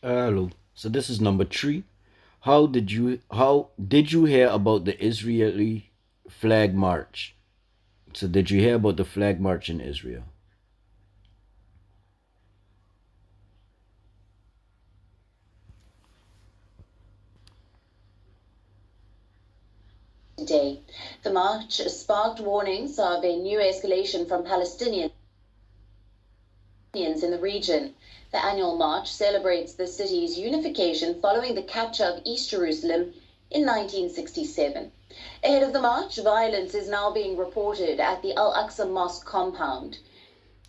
Hello. So this is number three. How did you hear about the Israeli Flag March? So did you hear about the flag march in Israel? Today, the march sparked warnings of a new escalation from Palestinians in the region. The annual march celebrates the city's unification following the capture of East Jerusalem in 1967. Ahead of the march, violence is now being reported at the Al Aqsa Mosque compound.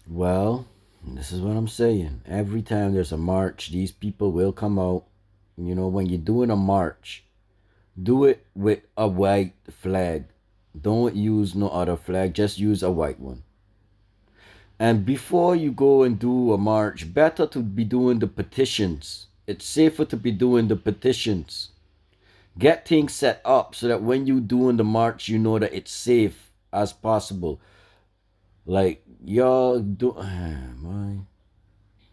Well, this is what I'm saying. Every time there's a march, these people will come out. When you're doing a march, do it with a white flag. Don't use no other flag, just use a white one. And before you go and do a march, better to be doing the petitions. It's safer to be doing the petitions. Get things set up so that when you doing the march, you know that it's safe as possible. Like y'all do, my.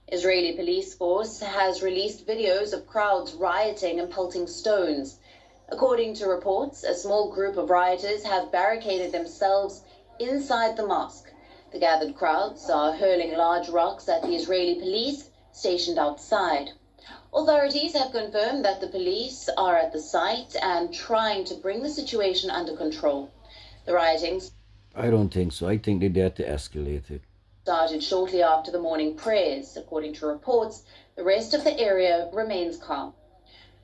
Israeli police force has released videos of crowds rioting and pelting stones. According to reports, a small group of rioters have barricaded themselves inside the mosque. The gathered crowds are hurling large rocks at the Israeli police stationed outside. Authorities have confirmed that the police are at the site and trying to bring the situation under control. The rioting I don't think so. I think they dare to escalate it. started shortly after the morning prayers. According to reports, the rest of the area remains calm.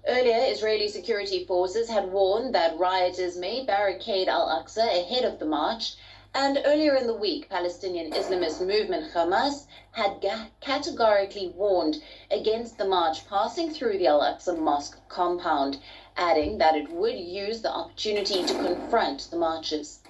Earlier, Israeli security forces had warned that rioters may barricade Al-Aqsa ahead of the march, and earlier in the week, Palestinian Islamist movement Hamas had categorically warned against the march passing through the Al-Aqsa Mosque compound, adding that it would use the opportunity to confront the marchers.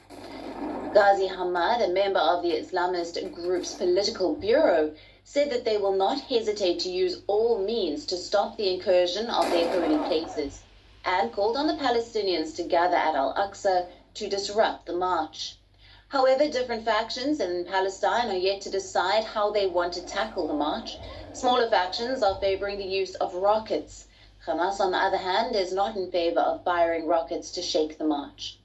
Ghazi Hamad, a member of the Islamist group's political bureau, said that they will not hesitate to use all means to stop the incursion of their holy places, and called on the Palestinians to gather at Al-Aqsa to disrupt the march. However, different factions in Palestine are yet to decide how they want to tackle the march. Smaller factions are favoring the use of rockets. Hamas, on the other hand, is not in favor of firing rockets to shake the march.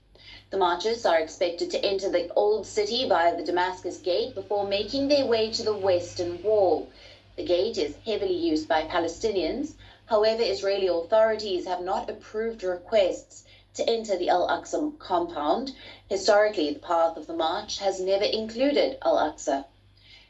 The marchers are expected to enter the Old City via the Damascus Gate before making their way to the Western Wall. The gate is heavily used by Palestinians. However, Israeli authorities have not approved requests to enter the Al-Aqsa compound. Historically, the path of the march has never included Al-Aqsa.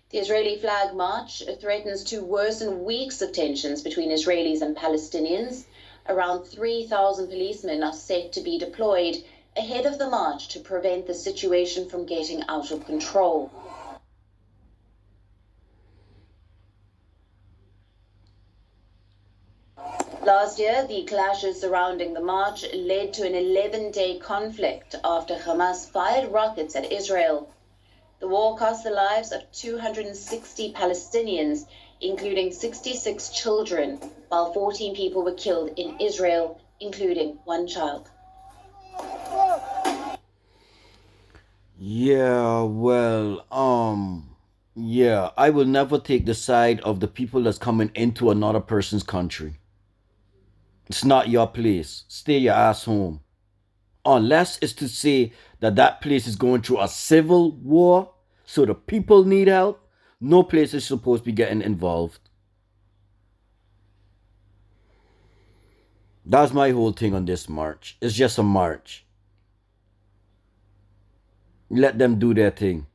The Israeli Flag March threatens to worsen weeks of tensions between Israelis and Palestinians. Around 3,000 policemen are set to be deployed ahead of the march to prevent the situation from getting out of control. Last year, the clashes surrounding the march led to an 11-day conflict after Hamas fired rockets at Israel. The war cost the lives of 260 Palestinians, including 66 children, while 14 people were killed in Israel, including one child. Yeah, I will never take the side of the people that's coming into another person's country. It's not your place. Stay your ass home. Unless it's to say that that place is going through a civil war, so the people need help, no place is supposed to be getting involved. That's my whole thing on this march. It's just a march. Let them do their thing.